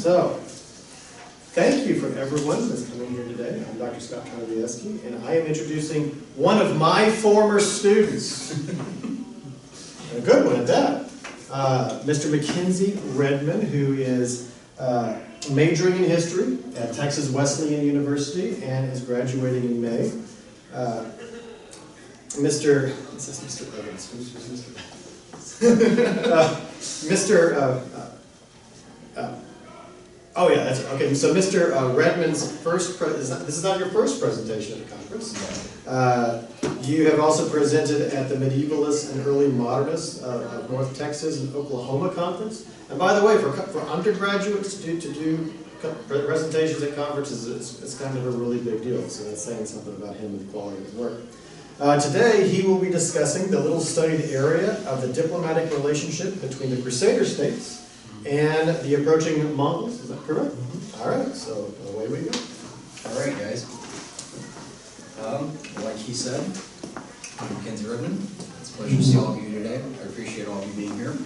So, thank you for everyone that's coming here today. I'm Dr. Scott Tarnowski, and I am introducing one of my former students. A good one at that. Mr. Mackenzie Redmon, who is majoring in history at Texas Wesleyan University and is graduating in May. Mr. Evans. Who's Mr. Oh yeah, that's okay. So Mr. Redmon's first, this is not your first presentation at the conference. You have also presented at the Medievalists and Early Modernists of North Texas and Oklahoma Conference. And by the way, for undergraduates to do presentations at conferences, it's kind of a really big deal. So that's saying something about him and the quality of his work. Today, he will be discussing the little studied area of the diplomatic relationship between the Crusader states and the approaching Mongols. Is that correct? Mm-hmm. All right, so away we go. All right, guys. Like he said, I'm Mackenzie Redmon. It's a pleasure to see all of you today. I appreciate all of you being here.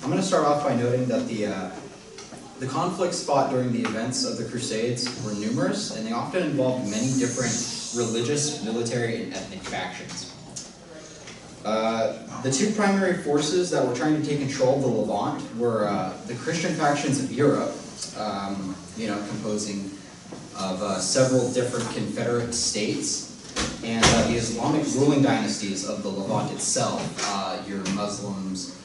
I'm going to start off by noting that the conflicts fought during the events of the Crusades were numerous, and they often involved many different religious, military, and ethnic factions. The two primary forces that were trying to take control of the Levant were the Christian factions of Europe, composing of several different confederate states, and the Islamic ruling dynasties of the Levant itself, your Muslims,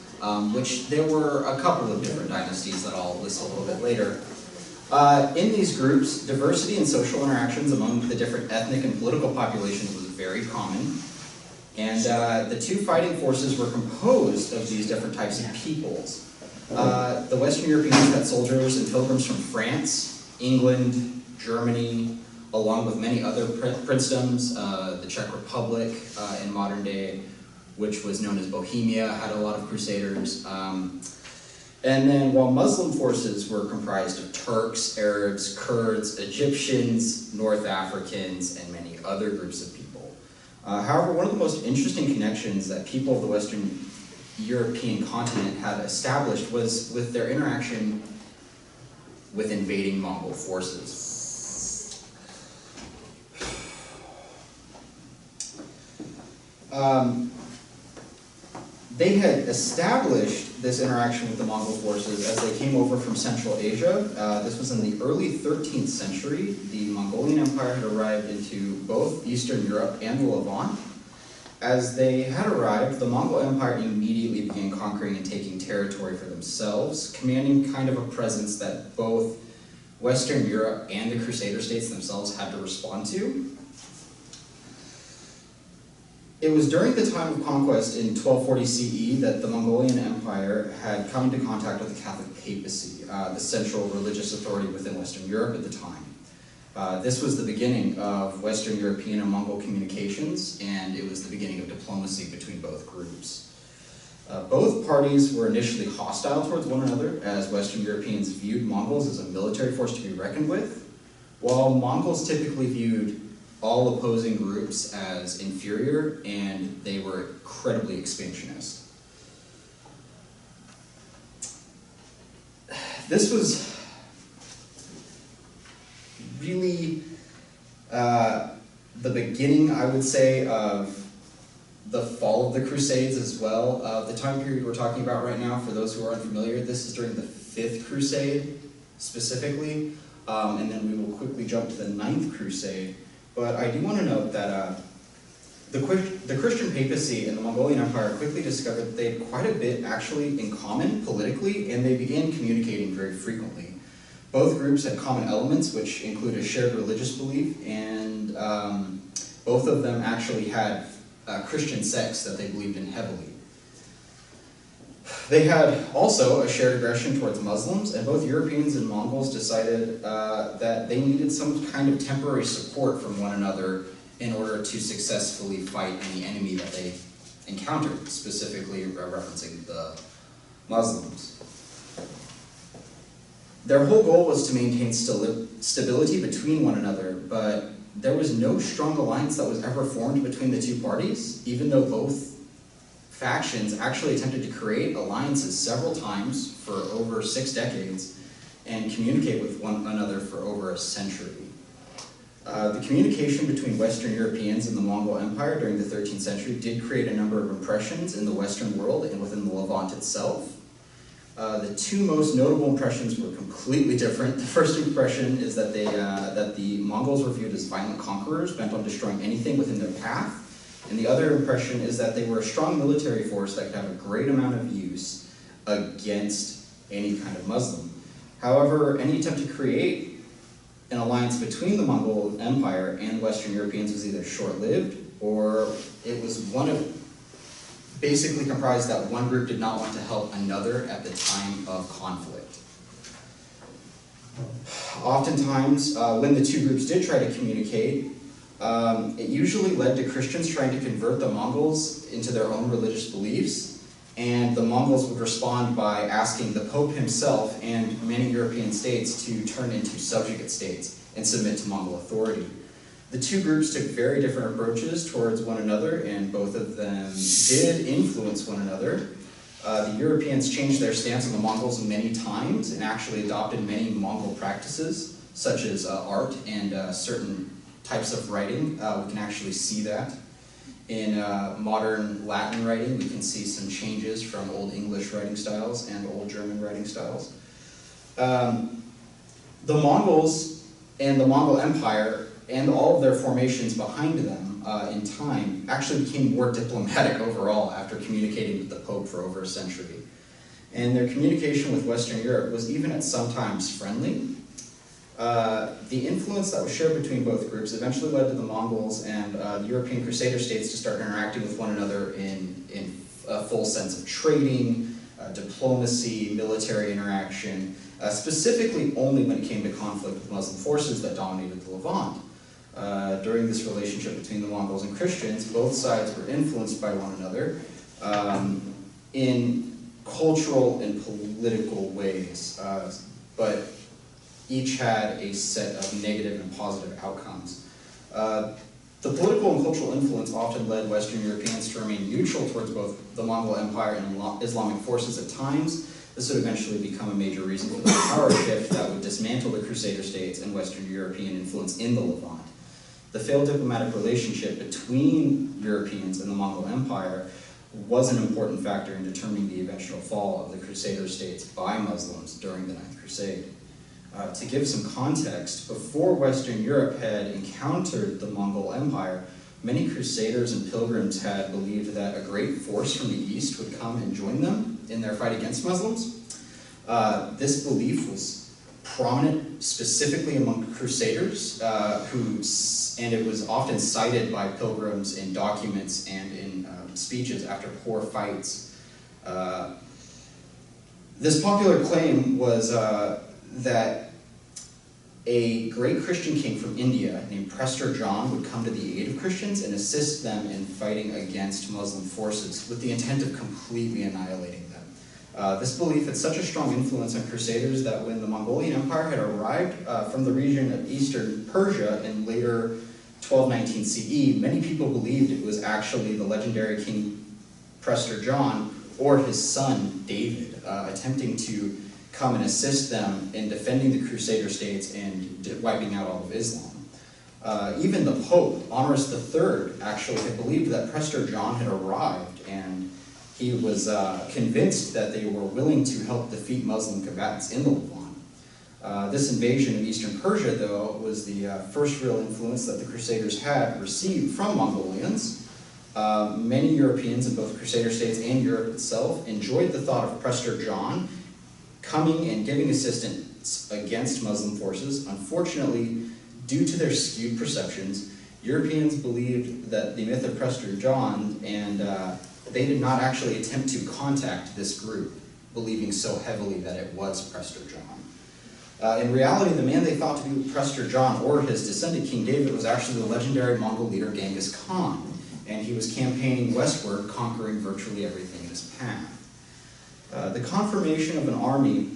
which there were a couple of different dynasties that I'll list a little bit later. In these groups, diversity in social interactions among the different ethnic and political populations was very common. And the two fighting forces were composed of these different types of peoples. The Western Europeans had soldiers and pilgrims from France, England, Germany, along with many other princedoms. The Czech Republic in modern day, which was known as Bohemia, had a lot of crusaders. And then while Muslim forces were comprised of Turks, Arabs, Kurds, Egyptians, North Africans, and many other groups of people. However, one of the most interesting connections that people of the Western European continent had established was with their interaction with invading Mongol forces. They had established this interaction with the Mongol forces as they came over from Central Asia. This was in the early 13th century. The Mongolian Empire had arrived into both Eastern Europe and the Levant. As they had arrived, the Mongol Empire immediately began conquering and taking territory for themselves, commanding kind of a presence that both Western Europe and the Crusader states themselves had to respond to. It was during the time of conquest in 1240 CE that the Mongolian Empire had come into contact with the Catholic papacy, the central religious authority within Western Europe at the time. This was the beginning of Western European and Mongol communications, and it was the beginning of diplomacy between both groups. Both parties were initially hostile towards one another, as Western Europeans viewed Mongols as a military force to be reckoned with, while Mongols typically viewed all opposing groups as inferior, and they were incredibly expansionist. This was really the beginning, I would say, of the fall of the Crusades as well. The time period we're talking about right now, for those who are unfamiliar, this is during the 5th Crusade specifically, and then we will quickly jump to the 9th Crusade. But I do want to note that the Christian papacy and the Mongolian Empire quickly discovered that they had quite a bit actually in common politically, and they began communicating very frequently. Both groups had common elements, which include a shared religious belief, and both of them actually had Christian sects that they believed in heavily. They had also a shared aggression towards Muslims, and both Europeans and Mongols decided that they needed some kind of temporary support from one another in order to successfully fight any enemy that they encountered, specifically referencing the Muslims. Their whole goal was to maintain stability between one another, but there was no strong alliance that was ever formed between the two parties, even though both factions actually attempted to create alliances several times for over 6 decades, and communicate with one another for over a century. The communication between Western Europeans and the Mongol Empire during the 13th century did create a number of impressions in the Western world and within the Levant itself. The two most notable impressions were completely different. The first impression is that the Mongols were viewed as violent conquerors bent on destroying anything within their path. And the other impression is that they were a strong military force that could have a great amount of use against any kind of Muslim. However, any attempt to create an alliance between the Mongol Empire and Western Europeans was either short-lived, or it was basically comprised that one group did not want to help another at the time of conflict. Oftentimes, when the two groups did try to communicate, it usually led to Christians trying to convert the Mongols into their own religious beliefs, and the Mongols would respond by asking the Pope himself and many European states to turn into subjugate states and submit to Mongol authority. The two groups took very different approaches towards one another, and both of them did influence one another. The Europeans changed their stance on the Mongols many times and actually adopted many Mongol practices, such as art and certain types of writing. We can actually see that. In modern Latin writing, we can see some changes from Old English writing styles and Old German writing styles. The Mongols and the Mongol Empire and all of their formations behind them in time actually became more diplomatic overall after communicating with the Pope for over a century. And their communication with Western Europe was even at some times friendly. The influence that was shared between both groups eventually led to the Mongols and the European Crusader states to start interacting with one another in a full sense of trading, diplomacy, military interaction, specifically only when it came to conflict with Muslim forces that dominated the Levant. During this relationship between the Mongols and Christians, both sides were influenced by one another in cultural and political ways, but each had a set of negative and positive outcomes. The political and cultural influence often led Western Europeans to remain neutral towards both the Mongol Empire and Islamic forces at times. This would eventually become a major reason for the power shift that would dismantle the Crusader states and Western European influence in the Levant. The failed diplomatic relationship between Europeans and the Mongol Empire was an important factor in determining the eventual fall of the Crusader states by Muslims during the Ninth Crusade. To give some context, before Western Europe had encountered the Mongol Empire, many Crusaders and pilgrims had believed that a great force from the east would come and join them in their fight against Muslims. This belief was prominent specifically among Crusaders, and it was often cited by pilgrims in documents and in speeches after poor fights. This popular claim was that a great Christian king from India named Prester John would come to the aid of Christians and assist them in fighting against Muslim forces with the intent of completely annihilating them. This belief had such a strong influence on Crusaders that when the Mongolian Empire had arrived from the region of eastern Persia in later 1219 CE, many people believed it was actually the legendary King Prester John or his son David attempting to come and assist them in defending the Crusader states and wiping out all of Islam. Even the Pope, Honorius III, actually had believed that Prester John had arrived, and he was convinced that they were willing to help defeat Muslim combatants in the Levant. This invasion of eastern Persia, though, was the first real influence that the Crusaders had received from Mongolians. Many Europeans in both Crusader states and Europe itself enjoyed the thought of Prester John coming and giving assistance against Muslim forces. Unfortunately, due to their skewed perceptions, Europeans believed that the myth of Prester John, and they did not actually attempt to contact this group, believing so heavily that it was Prester John. In reality, the man they thought to be Prester John or his descendant, King David, was actually the legendary Mongol leader Genghis Khan, and he was campaigning westward, conquering virtually everything in his path. The confirmation of an army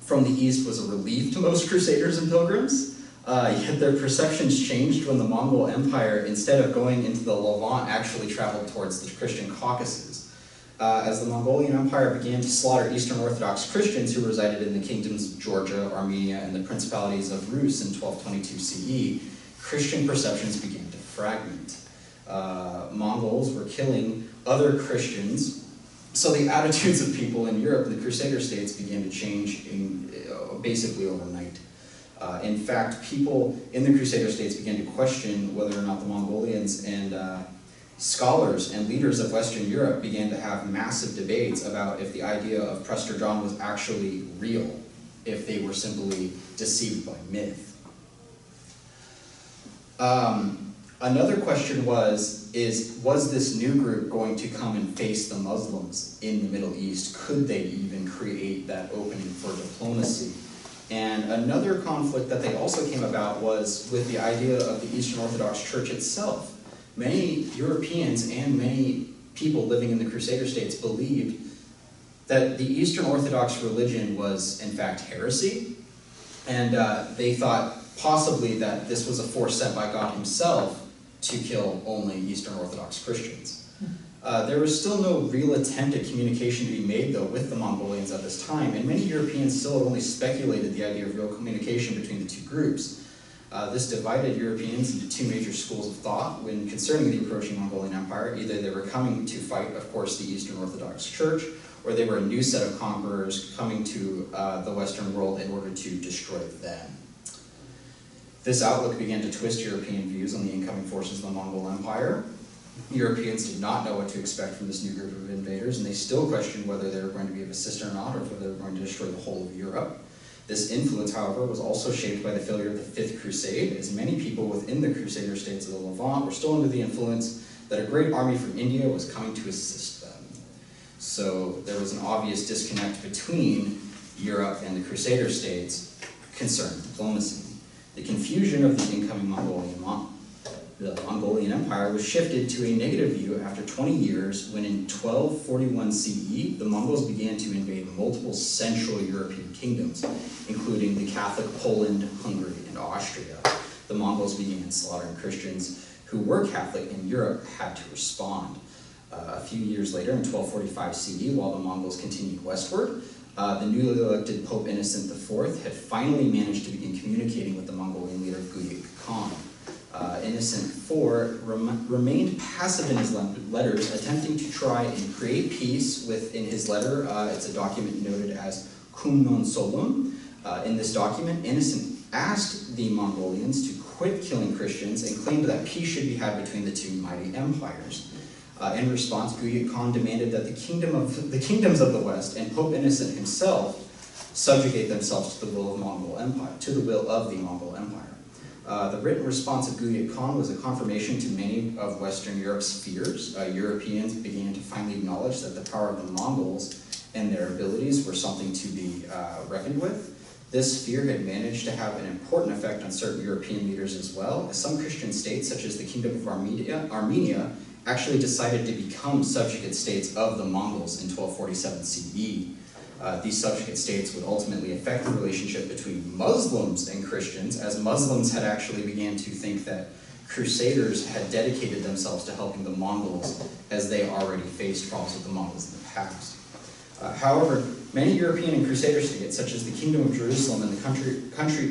from the east was a relief to most Crusaders and pilgrims, yet their perceptions changed when the Mongol Empire, instead of going into the Levant, actually traveled towards the Christian Caucasus. as the Mongolian Empire began to slaughter Eastern Orthodox Christians who resided in the kingdoms of Georgia, Armenia, and the principalities of Rus in 1222 CE, Christian perceptions began to fragment. Mongols were killing other Christians, so the attitudes of people in Europe, the Crusader states, began to change basically overnight. In fact, people in the Crusader states began to question whether or not the Mongolians, and scholars and leaders of Western Europe began to have massive debates about if the idea of Prester John was actually real, if they were simply deceived by myth. Another question was this new group going to come and face the Muslims in the Middle East? Could they even create that opening for diplomacy? And another conflict that they also came about was with the idea of the Eastern Orthodox Church itself. Many Europeans and many people living in the Crusader states believed that the Eastern Orthodox religion was in fact heresy, and they thought possibly that this was a force sent by God himself to kill only Eastern Orthodox Christians. There was still no real attempt at communication to be made, though, with the Mongolians at this time, and many Europeans still had only speculated the idea of real communication between the two groups. This divided Europeans into two major schools of thought when concerning the approaching Mongolian Empire. Either they were coming to fight, of course, the Eastern Orthodox Church, or they were a new set of conquerors coming to the Western world in order to destroy them. This outlook began to twist European views on the incoming forces of the Mongol Empire. Europeans did not know what to expect from this new group of invaders, and they still questioned whether they were going to be of a sister or not, or whether they were going to destroy the whole of Europe. This influence, however, was also shaped by the failure of the Fifth Crusade, as many people within the Crusader states of the Levant were still under the influence that a great army from India was coming to assist them. So there was an obvious disconnect between Europe and the Crusader states concerning diplomacy. The confusion of the incoming Mongolian Empire was shifted to a negative view after 20 years when in 1241 CE, the Mongols began to invade multiple Central European kingdoms, including the Catholic Poland, Hungary, and Austria. The Mongols began slaughtering Christians who were Catholic, and Europe had to respond. A few years later, in 1245 CE, while the Mongols continued westward, the newly elected Pope Innocent IV had finally managed to begin communicating with the Mongolian leader Kuyuk Khan. Innocent IV remained passive in his letters, attempting to try and create peace in his letter. It's a document noted as Kum non Solum. In this document, Innocent asked the Mongolians to quit killing Christians and claimed that peace should be had between the two mighty empires. In response, Kuyuk Khan demanded that the kingdoms of the West and Pope Innocent himself subjugate themselves to the will of the Mongol Empire. The written response of Kuyuk Khan was a confirmation to many of Western Europe's fears. Europeans began to finally acknowledge that the power of the Mongols and their abilities were something to be reckoned with. This fear had managed to have an important effect on certain European leaders as well, as some Christian states, such as the Kingdom of Armenia, actually decided to become subjugate states of the Mongols in 1247 CE. These subjugate states would ultimately affect the relationship between Muslims and Christians, as Muslims had actually began to think that Crusaders had dedicated themselves to helping the Mongols, as they already faced problems with the Mongols in the past. However, many European and Crusader states, such as the Kingdom of Jerusalem and the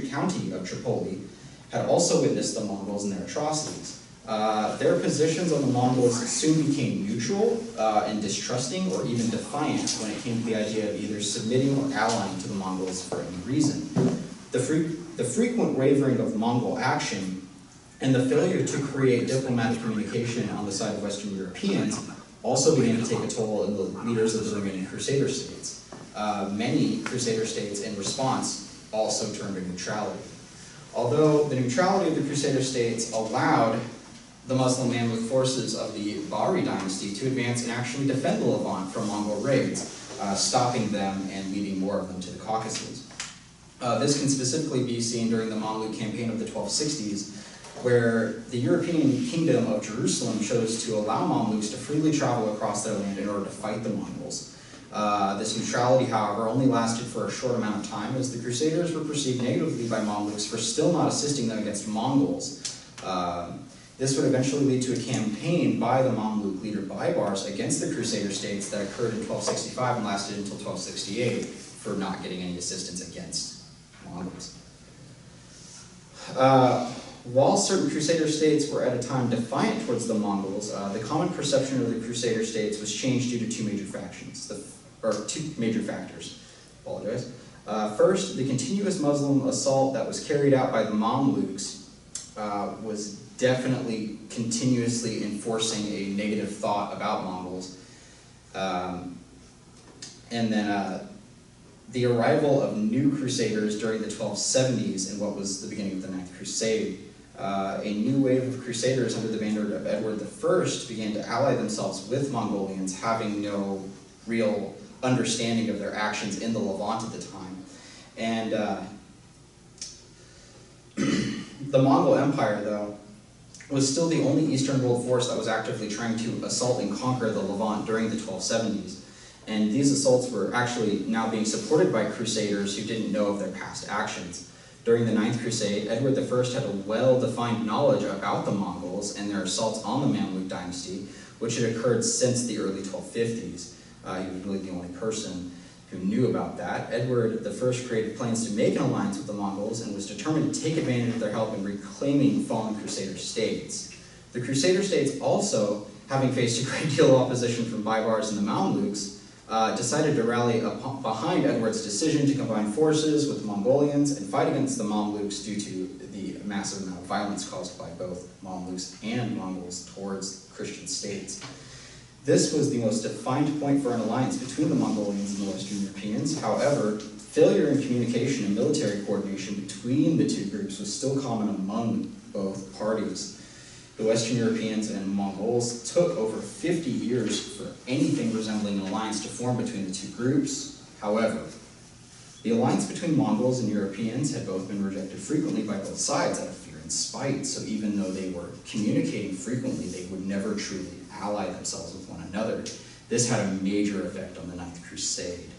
county of Tripoli, had also witnessed the Mongols and their atrocities. Their positions on the Mongols soon became neutral and distrusting, or even defiant, when it came to the idea of either submitting or allying to the Mongols for any reason. The frequent wavering of Mongol action and the failure to create diplomatic communication on the side of Western Europeans also began to take a toll on the leaders of the remaining Crusader states. Many Crusader states, in response, also turned to neutrality. Although the neutrality of the Crusader states allowed the Muslim Mameluke forces of the Bahri dynasty to advance and actually defend the Levant from Mongol raids, stopping them and leading more of them to the Caucasus. This can specifically be seen during the Mameluke campaign of the 1260s, where the European kingdom of Jerusalem chose to allow Mamelukes to freely travel across their land in order to fight the Mongols. This neutrality, however, only lasted for a short amount of time, as the Crusaders were perceived negatively by Mamelukes for still not assisting them against Mongols. This would eventually lead to a campaign by the Mameluke leader Baibars against the Crusader states that occurred in 1265 and lasted until 1268 for not getting any assistance against Mongols. While certain Crusader states were at a time defiant towards the Mongols, the common perception of the Crusader states was changed due to two major factors. Apologize. First, the continuous Muslim assault that was carried out by the Mamelukes was definitely continuously enforcing a negative thought about Mongols. And then the arrival of new Crusaders during the 1270s in what was the beginning of the Ninth Crusade. A new wave of Crusaders under the banner of Edward I began to ally themselves with Mongolians, having no real understanding of their actions in the Levant at the time. And the Mongol Empire, though, was still the only Eastern world force that was actively trying to assault and conquer the Levant during the 1270s. And these assaults were actually now being supported by Crusaders who didn't know of their past actions. During the Ninth Crusade, Edward I had a well-defined knowledge about the Mongols and their assaults on the Mameluke dynasty, which had occurred since the early 1250s. He was really the only person who knew about that. Edward I created plans to make an alliance with the Mongols and was determined to take advantage of their help in reclaiming fallen Crusader states. The Crusader states also, having faced a great deal of opposition from Baibars and the Mamelukes, decided to rally behind Edward's decision to combine forces with the Mongolians and fight against the Mamelukes due to the massive amount of violence caused by both Mamelukes and Mongols towards Christian states. This was the most defined point for an alliance between the Mongolians and the Western Europeans. However, failure in communication and military coordination between the two groups was still common among both parties. The Western Europeans and Mongols took over 50 years for anything resembling an alliance to form between the two groups. However, the alliance between Mongols and Europeans had both been rejected frequently by both sides out of fear and spite, so even though they were communicating frequently, they would never truly ally themselves with one another. This had a major effect on the Ninth Crusade.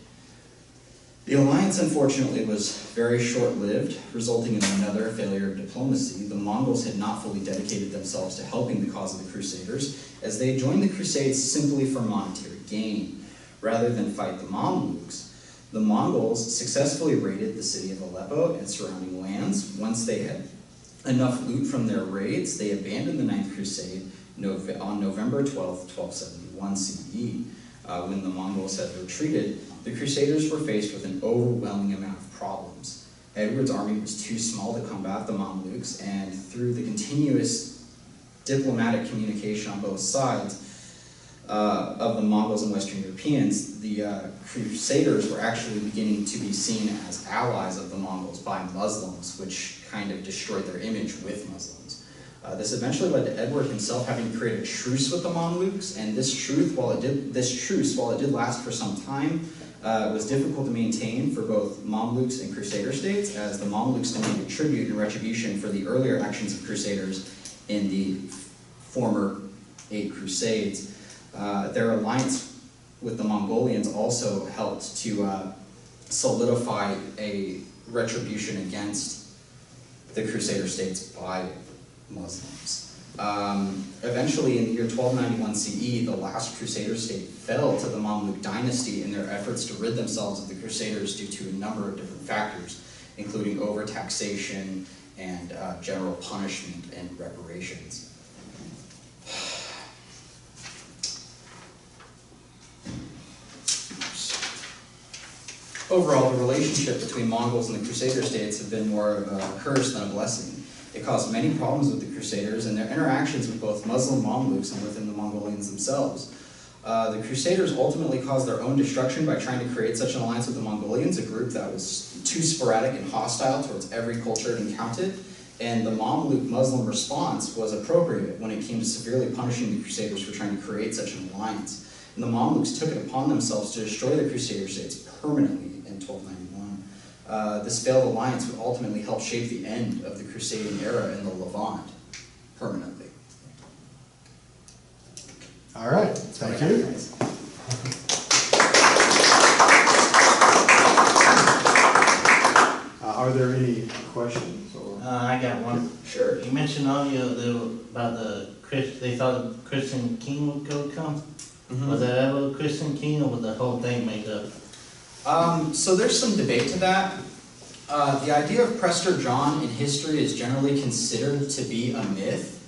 The alliance, unfortunately, was very short-lived, resulting in another failure of diplomacy. The Mongols had not fully dedicated themselves to helping the cause of the Crusaders, as they joined the Crusades simply for monetary gain, rather than fight the Mamelukes. The Mongols successfully raided the city of Aleppo and surrounding lands. Once they had enough loot from their raids, they abandoned the Ninth Crusade on November 12, 1271 CE. When the Mongols had retreated, the Crusaders were faced with an overwhelming amount of problems. Edward's army was too small to combat the Mamelukes, and through the continuous diplomatic communication on both sides of the Mongols and Western Europeans, the Crusaders were actually beginning to be seen as allies of the Mongols by Muslims, which kind of destroyed their image with Muslims. This eventually led to Edward himself having to create a truce with the Mamelukes, and this truce, while it did last for some time, was difficult to maintain for both Mamelukes and Crusader states, as the Mamelukes demanded tribute and retribution for the earlier actions of Crusaders in the former 8 Crusades. Their alliance with the Mongolians also helped to solidify a retribution against the Crusader states by Muslims. Eventually, in the year 1291 CE, the last Crusader state fell to the Mameluke dynasty in their efforts to rid themselves of the Crusaders due to a number of different factors, including overtaxation and general punishment and reparations. Overall, the relationship between Mongols and the Crusader states have been more of a curse than a blessing. It caused many problems with the Crusaders and their interactions with both Muslim Mamelukes and within the Mongolians themselves. The Crusaders ultimately caused their own destruction by trying to create such an alliance with the Mongolians, a group that was too sporadic and hostile towards every culture it encountered, and the Mameluke Muslim response was appropriate when it came to severely punishing the Crusaders for trying to create such an alliance. And the Mamelukes took it upon themselves to destroy the Crusader states permanently in 1291. This failed alliance would ultimately help shape the end of the Crusading era in the Levant permanently. All right, thank you. Are there any questions or I got one. Sure. You mentioned earlier about they thought a Christian king would come. Was that ever a Christian king, or was the whole thing made up? So there's some debate to that. The idea of Prester John in history is generally considered to be a myth,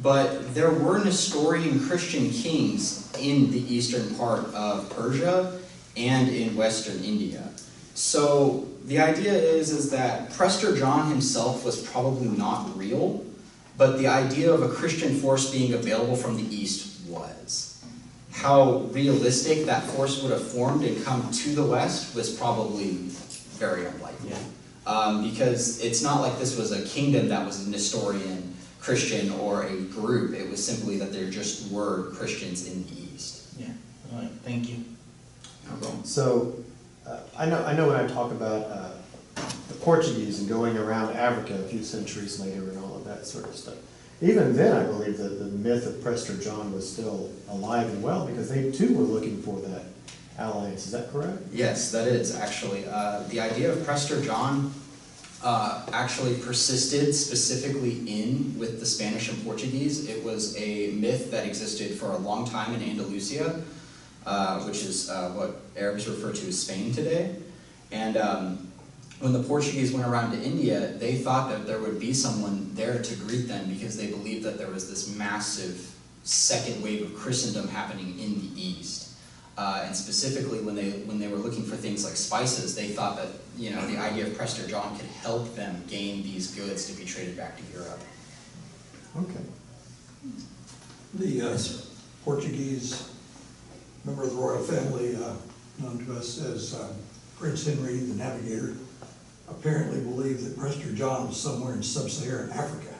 but there were Nestorian Christian kings in the eastern part of Persia and in western India. So the idea is that Prester John himself was probably not real, but the idea of a Christian force being available from the east was. How realistic that force would have formed and come to the west was probably very unlikely. Because it's not like this was a kingdom that was Nestorian Christian or a group. It was simply that there just were Christians in the east. Yeah. All right. Thank you. No problem. So, I know when I talk about the Portuguese and going around Africa a few centuries later and all of that sort of stuff, even then I believe that the myth of Prester John was still alive and well, because they too were looking for that alliance. Is that correct? Yes, that is actually. The idea of Prester John actually persisted specifically with the Spanish and Portuguese. It was a myth that existed for a long time in Andalusia, which is what Arabs refer to as Spain today. And when the Portuguese went around to India, they thought that there would be someone there to greet them because they believed that there was this massive second wave of Christendom happening in the East. And specifically when they were looking for things like spices, they thought that the idea of Prester John could help them gain these goods to be traded back to Europe. Okay. The Portuguese member of the royal family, known to us as Prince Henry the Navigator, apparently believed that Prester John was somewhere in sub-Saharan Africa,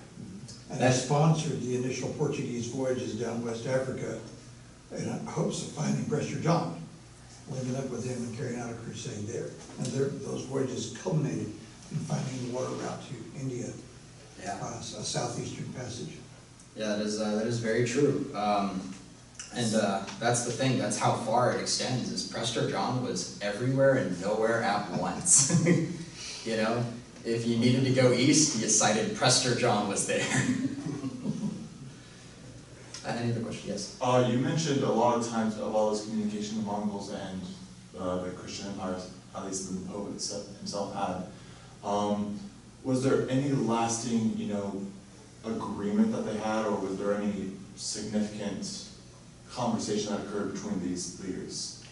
and he sponsored the initial Portuguese voyages down West Africa in hopes of finding Prester John, linking up with him and carrying out a crusade there. And those voyages culminated in finding the water route to India, a southeastern passage. Yeah, that is very true. And that's the thing, that's how far it extends, is Prester John was everywhere and nowhere at once. If you needed to go east, you cited Prester John was there. Any other question? Yes? You mentioned a lot of times of all this communication the Mongols and the Christian empires, at least the Pope himself had. Was there any lasting, agreement that they had, or was there any significant conversation that occurred between these leaders?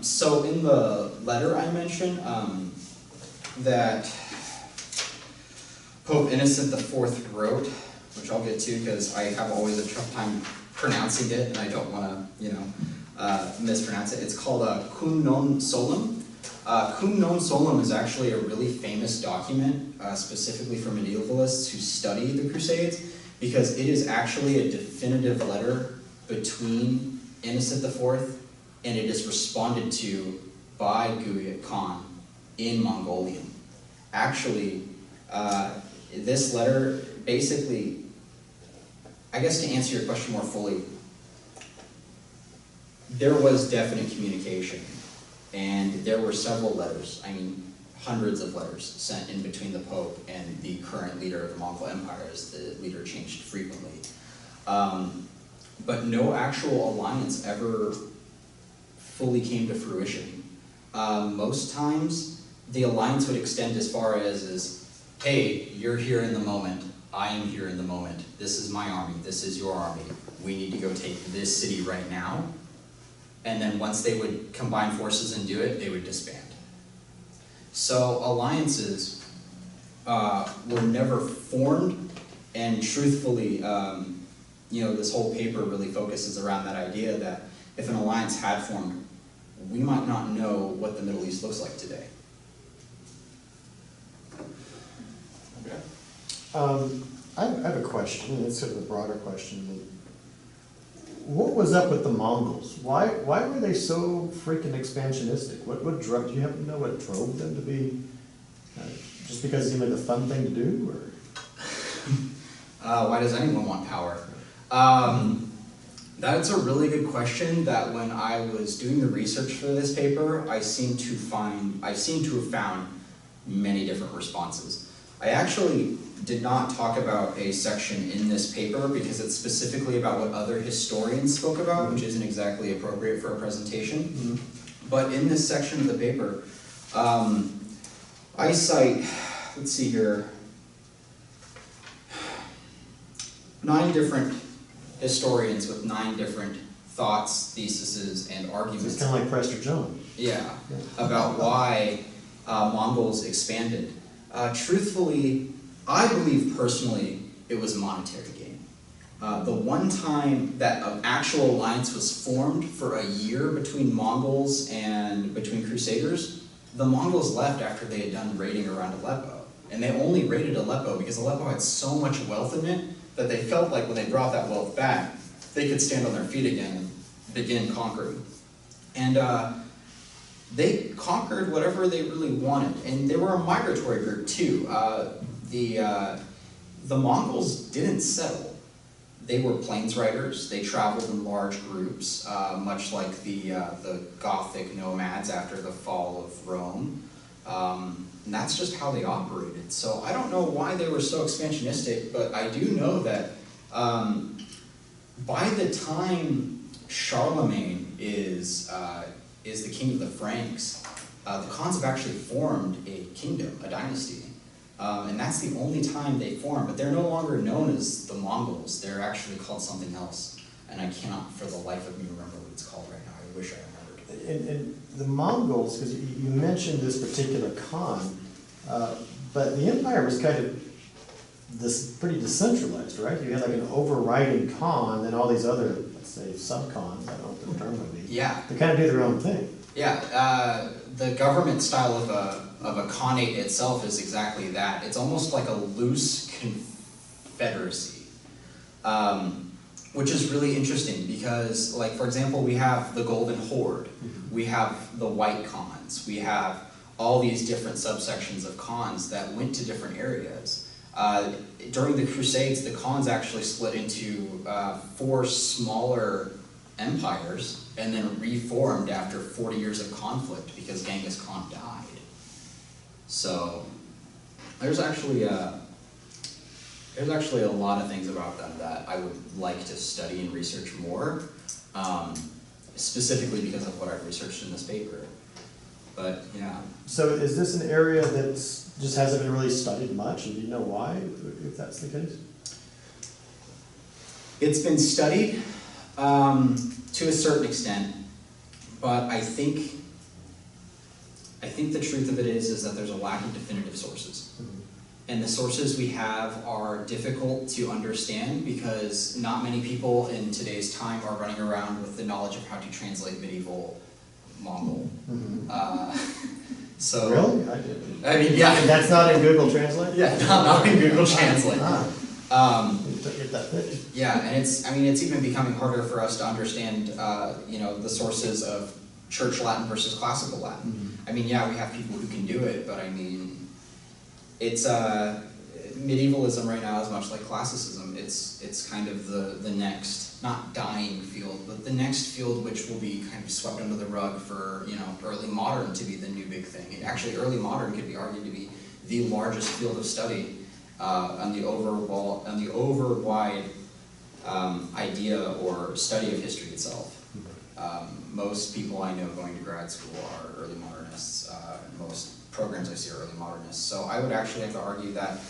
So in the letter I mentioned, that Pope Innocent IV wrote, which I'll get to because I have always a tough time pronouncing it and I don't want to, mispronounce it. It's called Cum Non Solum. Cum Non Solum is actually a really famous document, specifically for medievalists who study the Crusades, because it is actually a definitive letter between Innocent IV, and it is responded to by Kuyuk Khan in Mongolian. Actually, this letter basically, I guess to answer your question more fully, there was definite communication, and there were several letters, hundreds of letters sent in between the Pope and the current leader of the Mongol Empire, as the leader changed frequently. But no actual alliance ever fully came to fruition. Most times, the alliance would extend as far as, hey, you're here in the moment, I am here in the moment, this is my army, this is your army, we need to go take this city right now. And then once they would combine forces and do it, they would disband. So alliances were never formed, and truthfully, this whole paper really focuses around that idea that if an alliance had formed, we might not know what the Middle East looks like today. Okay. I have a question, and it's sort of a broader question. What was up with the Mongols? Why were they so freaking expansionistic? What drove? Do you happen to know what drove them to be? Just because it seemed like a fun thing to do, or? Why does anyone want power? That's a really good question. That when I was doing the research for this paper, I seem to have found many different responses. I actually did not talk about a section in this paper because it's specifically about what other historians spoke about, which isn't exactly appropriate for a presentation. But in this section of the paper, I cite, let's see here, 9 different historians with 9 different thoughts, theses, and arguments. It's kind of like Prester John. Yeah, about why Mongols expanded. Truthfully, I believe personally it was monetary gain. The one time that an actual alliance was formed for a year between Mongols and between Crusaders, the Mongols left after they had done raiding around Aleppo. And they only raided Aleppo because Aleppo had so much wealth in it that they felt like when they brought that wealth back, they could stand on their feet again and begin conquering. And they conquered whatever they really wanted. And they were a migratory group too. The Mongols didn't settle. They were plains riders. They traveled in large groups, much like the Gothic nomads after the fall of Rome. And that's just how they operated. So I don't know why they were so expansionistic, but I do know that by the time Charlemagne is the king of the Franks, the Khans have actually formed a kingdom, a dynasty. And that's the only time they form, but they're no longer known as the Mongols. They're actually called something else. And I cannot for the life of me remember what it's called right now. I wish I remembered. And the Mongols, because you mentioned this particular Khan, but the empire was kind of pretty decentralized, right? You had like an overriding Khan, and all these other, let's say, sub-Khans, I don't know what the term would be. Yeah. They kind of do their own thing. Yeah, the government style of a Khanate itself is exactly that. It's almost like a loose confederacy, which is really interesting because, like, for example, we have the Golden Horde, we have the White Khans, we have all these different subsections of Khans that went to different areas. During the Crusades, the Khans actually split into 4 smaller empires and then reformed after 40 years of conflict because Genghis Khan died. So there's actually a lot of things about them that I would like to study and research more, specifically because of what I've researched in this paper. But yeah. So is this an area that just hasn't been really studied much, and do you know why, if that's the case? It's been studied to a certain extent, but I think the truth of it is that there's a lack of definitive sources. And the sources we have are difficult to understand because not many people in today's time are running around with the knowledge of how to translate medieval Mongol. So Really? I didn't. I mean, yeah. And that's not in Google Translate? Yeah, not in Google Translate. Get that fixed. Yeah, and it's even becoming harder for us to understand, the sources of Church Latin versus Classical Latin. I mean, yeah, we have people who can do it, but I mean, it's medievalism right now is much like classicism. It's kind of the next, not dying field, but the next field which will be kind of swept under the rug for early modern to be the new big thing. And actually, early modern could be argued to be the largest field of study on the overwide idea or study of history itself. Most people I know going to grad school are early modernists. Most programs I see are early modernists. So I would actually have to argue that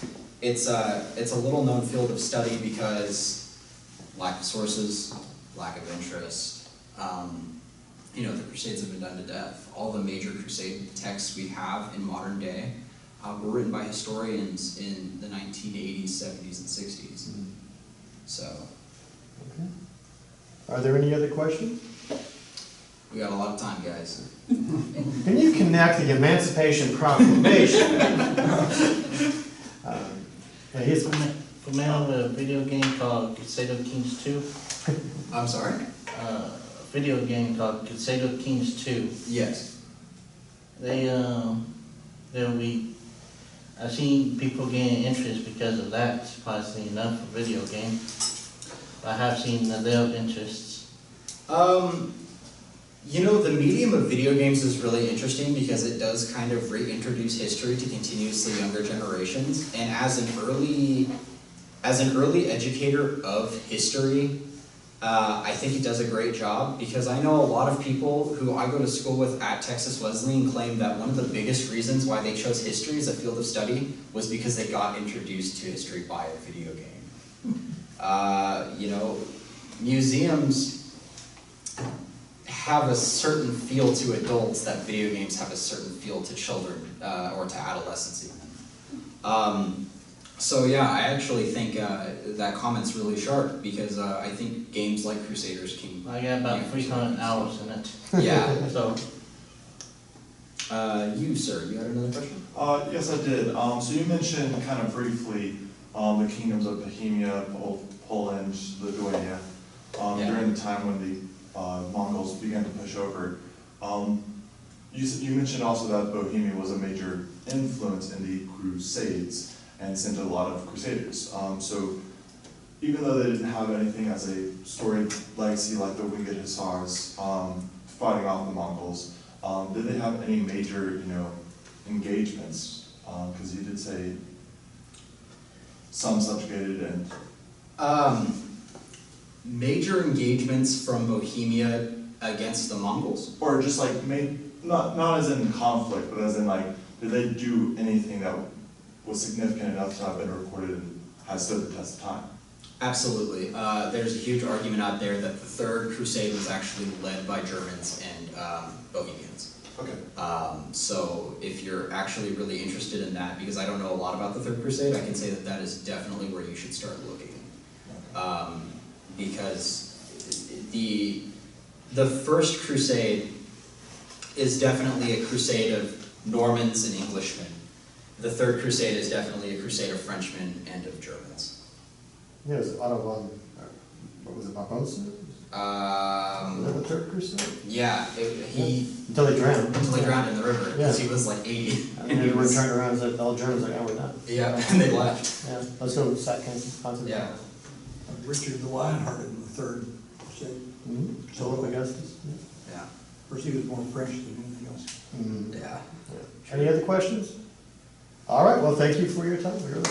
it's a little known field of study because lack of sources, lack of interest. The Crusades have been done to death. All the major Crusade texts we have in modern day were written by historians in the 1980s, 70s, and 60s. So. Okay. Are there any other questions? We got a lot of time, guys. Can you connect the Emancipation Proclamation? For me, I have a video game called Crusader Kings 2. I'm sorry? A video game called Crusader Kings 2. Yes. I've seen people gain interest because of that, surprisingly enough, for video game. I have seen their interests. You know, the medium of video games is really interesting because it does kind of reintroduce history to continuously younger generations. And as an early educator of history, I think it does a great job because I know a lot of people who I go to school with at Texas Wesleyan claim that one of the biggest reasons why they chose history as a field of study was because they got introduced to history by a video game. You know, museums have a certain feel to adults that video games have a certain feel to children, or to adolescents even. So yeah, I actually think that comment's really sharp because I think games like Crusaders can... I got about 300 hours in it. Yeah. So, You, sir, you had another question? Yes, I did. So you mentioned kind of briefly the kingdoms of Bohemia, Poland, Lithuania, during the time when the Mongols began to push over. You mentioned also that Bohemia was a major influence in the Crusades and sent a lot of Crusaders. So even though they didn't have anything as a storied legacy like the Winged Hussars fighting off the Mongols, did they have any major, engagements? Because you did say some subjugated and... Major engagements from Bohemia against the Mongols? Or just like, not as in conflict, but as in like, did they do anything that was significant enough to have been recorded and has stood the test of time? Absolutely. There's a huge argument out there that the Third Crusade was actually led by Germans and Bohemians. Okay. So if you're actually really interested in that, because I don't know a lot about the Third Crusade, I can say that that is definitely where you should start looking. Because the First Crusade is definitely a crusade of Normans and Englishmen. The Third Crusade is definitely a crusade of Frenchmen and of Germans. Yeah, it was Otto what was it, Barbosa? The Third Crusade? Yeah, Until they drowned. until they drowned in the river, because he was like 80. And everyone turned around and said, all Germans are like, oh, we're done. Yeah, and they left. Yeah, let's go sack concentrate. Yeah. Richard the Lionhearted in the Third Crusade. Philip Augustus. Yeah. Of course, he was more French than anything else. Yeah. Any other questions? All right, well, thank you for your time. We really